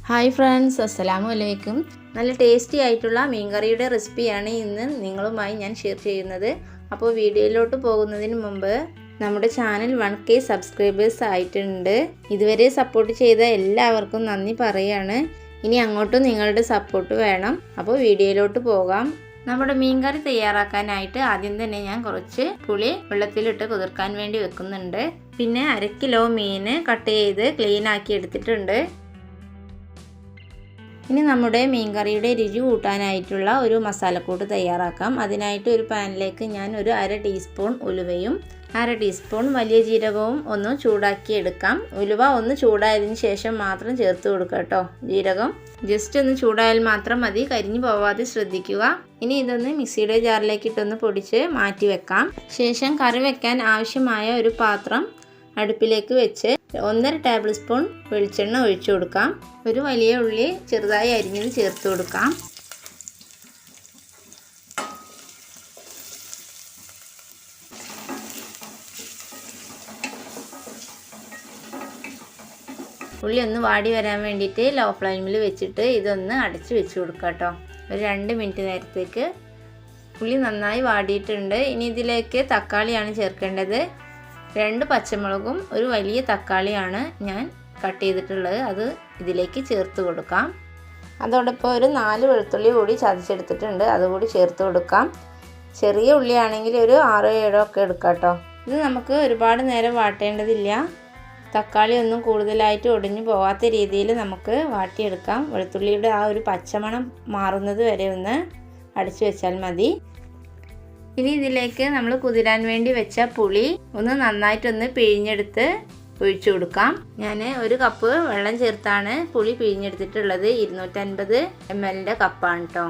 Hi friends, അസ്സലാമു അലൈക്കും. നല്ല ടേസ്റ്റി ആയിട്ടുള്ള മീൻകറിയുടെ റെസിപ്പിയാണ് ഇന്ന് നിങ്ങളുമായി ഞാൻ ഷെയർ ചെയ്യുന്നത്. അപ്പോൾ വീഡിയോയിലോട്ട് പോകുന്നതിന് മുമ്പ് നമ്മുടെ ചാനൽ 1K സബ്സ്ക്രൈബേഴ്സ് ആയിട്ടുണ്ട്. ഇതുവരെ സപ്പോർട്ട് ചെയ്ത എല്ലാവർക്കും നന്ദി പറയാണ്. ഇനി അങ്ങോട്ടും നിങ്ങളുടെ സപ്പോർട്ട് വേണം. അപ്പോൾ വീഡിയോയിലോട്ട് പോകാം. നമ്മുടെ മീൻകറി തയ്യാറാക്കാനായിട്ട് ആദ്യം തന്നെ ഞാൻ കുറച്ച് പുളി വെള്ളത്തിലിട്ട് കുതിർക്കാൻ വേണ്ടി വെക്കുന്നുണ്ട്. പിന്നെ 1 കിലോ മീൻ കട്ട് ചെയ്ത് ക്ലീൻ ആക്കി എടുത്തിട്ടുണ്ട്. ഇനി നമ്മുടെ മീൻകറിയുടെ രുചി കൂട്ടാനായിട്ടുള്ള ഒരു മസാലക്കൂട്ട് തയ്യാറാക്കാം. അതിനായിട്ട് ഒരു പാനിലേക്ക് ഞാൻ ഒരു 1/2 ടീസ്പൂൺ ഉലുവയും 1/2 ടീസ്പൂൺ വലിയ ജീരകവും ഒന്ന് ചൂടാക്കി എടുക്കാം. ഉലുവ ഒന്ന് ചൂടായതിന് ശേഷം മാത്രം ചേർത്ത് കൊടുക്കുക കേട്ടോ. ജീരകം ജസ്റ്റ് ഒന്ന് ചൂടായാൽ മാത്രം മതി, കരിഞ്ഞു പോവാതെ ശ്രദ്ധിക്കുക. ഇനി ഇതൊന്ന് മിക്സിയുടെ ജാറിലേക്ക് ഇട്ടൊന്ന് പൊടിച്ച് മാറ്റി വെക്കാം. ശേഷം കറി വെക്കാൻ ആവശ്യമായ ഒരു പാത്രം അടുപ്പിലേക്ക് വെച്ച് 1.5 ടേബിൾ സ്പൂൺ വെളിച്ചെണ്ണ ഒഴിച്ചു കൊടുക്കാം. ഒരു വലിയ ഉള്ളി ചെറുതായി അരിഞ്ഞത് ചേർത്ത് കൊടുക്കാം. ഉള്ളി ഒന്ന് വാടി വരാൻ വേണ്ടിയിട്ട് ലോ ഫ്ലെയിമിൽ വെച്ചിട്ട് ഇതൊന്ന് അടച്ച് വെച്ച് കൊടുക്കാം കേട്ടോ. ഒരു 2 മിനിറ്റ് നേരത്തേക്ക്. ഉള്ളി നന്നായി വാടിയിട്ടുണ്ട്. ഇനി ഇതിലേക്ക് തക്കാളിയാണ് ചേർക്കേണ്ടത്. 2 പച്ചമുളകും ഒരു വലിയ തക്കാളിയാണ് ഞാൻ കട്ട് ചെയ്തിട്ടുള്ളത്. അത് ഇതിലേക്ക് ചേർത്ത് കൊടുക്കാം. അതോടൊപ്പം ഒരു 4 വെളുത്തുള്ളി കൂടി ചതച്ചെടുത്തിട്ടുണ്ട്, അതുകൂടി ചേർത്ത് കൊടുക്കാം. ചെറിയ ഉള്ളിയാണെങ്കിൽ ഒരു 6-7 ഒക്കെ എടുക്കാം കേട്ടോ. ഇത് നമുക്ക് ഒരുപാട് നേരം വാട്ടേണ്ടതില്ല. തക്കാളി ഒന്നും കൂടുതലായിട്ട് ഒടിഞ്ഞു പോകാത്ത രീതിയിൽ നമുക്ക് വാട്ടിയെടുക്കാം. വെളുത്തുള്ളിയുടെ ആ ഒരു പച്ചമണം മാറുന്നത് വരെ ഒന്ന് അടച്ചു വെച്ചാൽ മതി. ഇനി ഇതിലേക്ക് നമ്മൾ കുതിരാൻ വേണ്ടി വെച്ച പുളി ഒന്ന് നന്നായിട്ടൊന്ന് പിഴിഞ്ഞെടുത്ത് ഒഴിച്ചു കൊടുക്കാം. ഞാൻ 1 കപ്പ് വെള്ളം ചേർത്താണ് പുളി പിഴിഞ്ഞെടുത്തിട്ടുള്ളത്. 250 ml കപ്പാണ് കേട്ടോ.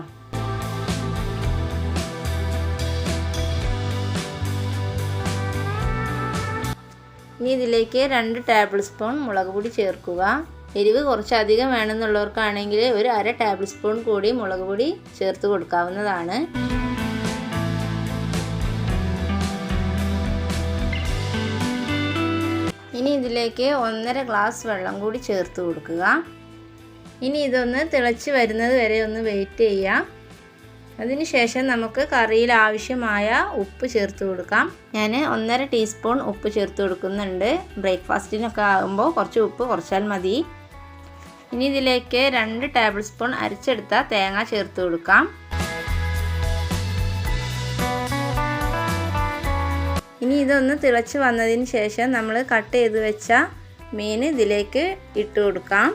ഇനി ഇതിലേക്ക് 2 ടേബിൾ സ്പൂൺ മുളക് പൊടി ചേർക്കുക. എരിവ് കുറച്ചധികം വേണമെന്നുള്ളവർക്കാണെങ്കിൽ ഒരു 1/2 ടേബിൾ സ്പൂൺ കൂടി മുളക് പൊടി ചേർത്ത് കൊടുക്കാവുന്നതാണ്. ഇനി ഇതിലേക്ക് 1.5 ഗ്ലാസ് വെള്ളം കൂടി ചേർത്ത് കൊടുക്കുക. ഇനി ഇതൊന്ന് തിളച്ച് വരുന്നത് വരെ ഒന്ന് വെയിറ്റ് ചെയ്യാം. അതിനുശേഷം നമുക്ക് കറിയിൽ ആവശ്യമായ ഉപ്പ് ചേർത്ത് കൊടുക്കാം. ഞാൻ 1.5 ടീസ്പൂൺ ഉപ്പ് ചേർത്ത് കൊടുക്കുന്നുണ്ട്. ബ്രേക്ക്ഫാസ്റ്റിനൊക്കെ ആകുമ്പോൾ കുറച്ച് ഉപ്പ് കുറച്ചാൽ മതി. ഇനി ഇതിലേക്ക് 2 ടേബിൾ സ്പൂൺ അരച്ചെടുത്ത തേങ്ങ ചേർത്ത് കൊടുക്കാം. ഇനി ഇതൊന്ന് തിളച്ച് വന്നതിന് ശേഷം നമ്മൾ കട്ട് ചെയ്ത് വെച്ച മീൻ ഇതിലേക്ക് ഇട്ട് കൊടുക്കാം.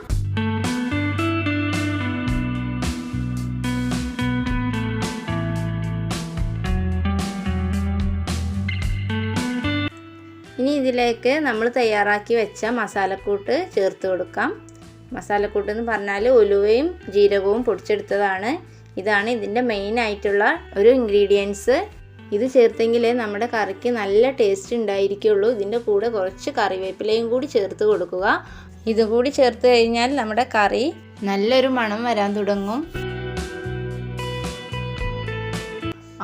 ഇനി ഇതിലേക്ക് നമ്മൾ തയ്യാറാക്കി വെച്ച മസാലക്കൂട്ട് ചേർത്ത് കൊടുക്കാം. മസാലക്കൂട്ട് എന്ന് പറഞ്ഞാൽ ഉലുവയും ജീരകവും പൊടിച്ചെടുത്തതാണ്. ഇതാണ് ഇതിൻ്റെ മെയിൻ ആയിട്ടുള്ള ഒരു ഇൻഗ്രീഡിയൻസ്. ഇത് ചേർത്തെങ്കിലേ നമ്മുടെ കറിക്ക് നല്ല ടേസ്റ്റ് ഉണ്ടായിരിക്കുള്ളൂ. ഇതിൻ്റെ കൂടെ കുറച്ച് കറിവേപ്പിലയും കൂടി ചേർത്ത് കൊടുക്കുക. ഇതുകൂടി ചേർത്ത് കഴിഞ്ഞാൽ നമ്മുടെ കറി നല്ലൊരു മണം വരാൻ തുടങ്ങും.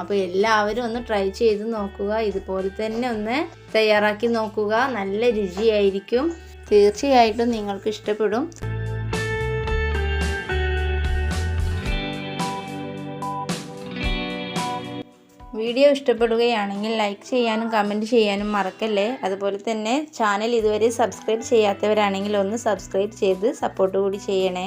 അപ്പോൾ എല്ലാവരും ഒന്ന് ട്രൈ ചെയ്ത് നോക്കുക. ഇതുപോലെ തന്നെ ഒന്ന് തയ്യാറാക്കി നോക്കുക. നല്ല രുചിയായിരിക്കും. തീർച്ചയായിട്ടും നിങ്ങൾക്ക് ഇഷ്ടപ്പെടും. വീഡിയോ ഇഷ്ടപ്പെടുകയാണെങ്കിൽ ലൈക്ക് ചെയ്യാനും കമൻറ്റ് ചെയ്യാനും മറക്കല്ലേ. അതുപോലെ തന്നെ ചാനൽ ഇതുവരെ സബ്സ്ക്രൈബ് ചെയ്യാത്തവരാണെങ്കിൽ ഒന്ന് സബ്സ്ക്രൈബ് ചെയ്ത് സപ്പോർട്ട് കൂടി ചെയ്യണേ.